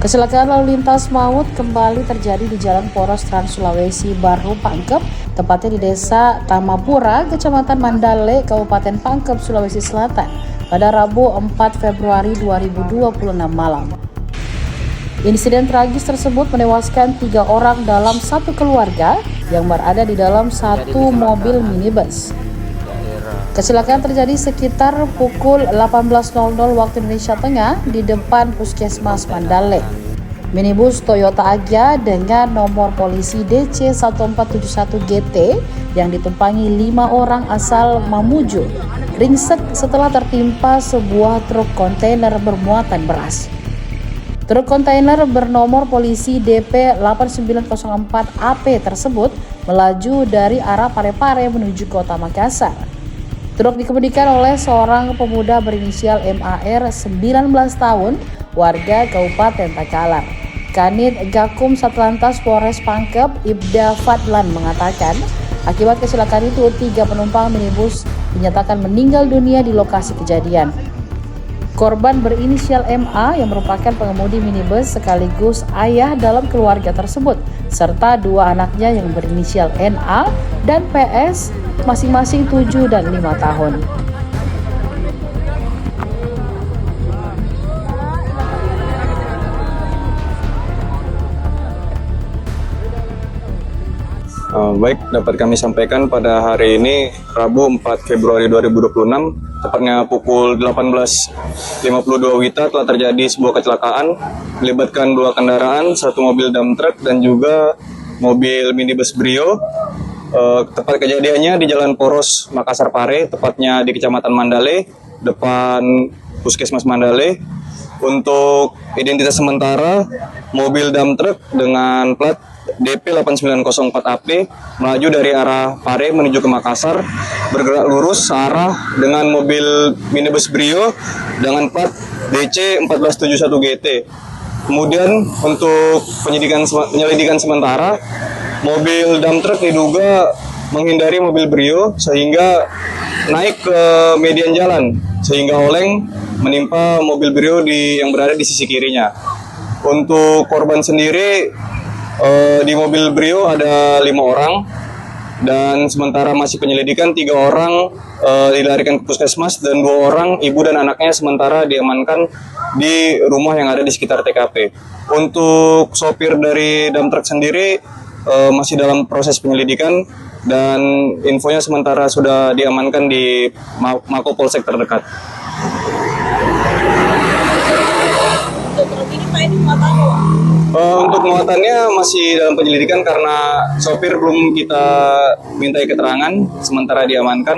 Kecelakaan lalu lintas maut kembali terjadi di Jalan Poros Trans Sulawesi Baru Pangkep, tepatnya di Desa Tamapura, Kecamatan Mandale, Kabupaten Pangkep, Sulawesi Selatan, pada Rabu 4 Februari 2026 malam. Insiden tragis tersebut menewaskan 3 orang dalam satu keluarga yang berada di dalam satu mobil minibus. Kecelakaan terjadi sekitar pukul 18.00 waktu Indonesia Tengah di depan Puskesmas Mandale. Minibus Toyota Agya dengan nomor polisi DC1471GT yang ditumpangi 5 orang asal Mamuju ringsek setelah tertimpa sebuah truk kontainer bermuatan beras. Truk kontainer bernomor polisi DP8904AP tersebut melaju dari arah Parepare menuju kota Makassar. Truk dikemudikan oleh seorang pemuda berinisial MAR 19 tahun, warga Kabupaten Takalar. Kanit Gakum Satlantas Polres Pangkep, Ibda Fadlan mengatakan, akibat kecelakaan itu 3 penumpang minibus dinyatakan meninggal dunia di lokasi kejadian. Korban berinisial MA yang merupakan pengemudi minibus sekaligus ayah dalam keluarga tersebut, serta 2 anaknya yang berinisial NA dan PS masing-masing 7 dan 5 tahun. Baik, dapat kami sampaikan pada hari ini Rabu 4 Februari 2026 tepatnya pukul 18.52 WITA telah terjadi sebuah kecelakaan melibatkan 2 kendaraan, 1 mobil dump truck dan juga mobil minibus Brio. Tempat kejadiannya di Jalan Poros Makassar Pare, tepatnya di Kecamatan Mandale, depan Puskesmas Mandale. Untuk identitas sementara, mobil dump truck dengan plat DP8904AP melaju dari arah Pare menuju ke Makassar, bergerak lurus searah dengan mobil minibus Brio dengan plat DC1471GT. Kemudian untuk penyelidikan sementara, mobil dump truck diduga menghindari mobil Brio sehingga naik ke median jalan sehingga oleng menimpa mobil Brio yang berada di sisi kirinya. Untuk korban sendiri di mobil Brio ada 5 orang dan sementara masih penyelidikan 3 orang dilarikan ke puskesmas dan 2 orang ibu dan anaknya sementara diamankan di rumah yang ada di sekitar TKP. Untuk sopir dari dump truck sendiri masih dalam proses penyelidikan dan infonya sementara sudah diamankan di Mako Polsek terdekat. Untuk muatannya masih dalam penyelidikan karena sopir belum kita mintai keterangan, sementara diamankan.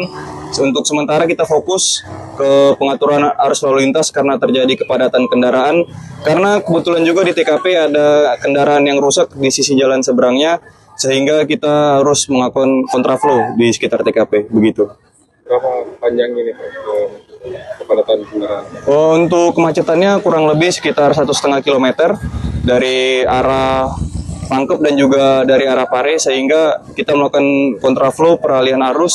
Untuk sementara kita fokus ke pengaturan arus lalu lintas karena terjadi kepadatan kendaraan. Karena kebetulan juga di TKP ada kendaraan yang rusak di sisi jalan seberangnya, sehingga kita harus melakukan kontraflow di sekitar TKP, begitu. Berapa panjang ini kepadatan kendaraan? Untuk kemacetannya kurang lebih sekitar 1,5 kilometer dari arah Pangkep dan juga dari arah Pare, sehingga kita melakukan kontraflow peralihan arus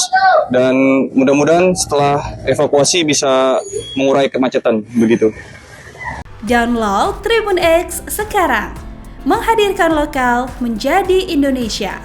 dan mudah-mudahan setelah evakuasi bisa mengurai kemacetan, begitu. Download Tribun X sekarang, menghadirkan lokal menjadi Indonesia.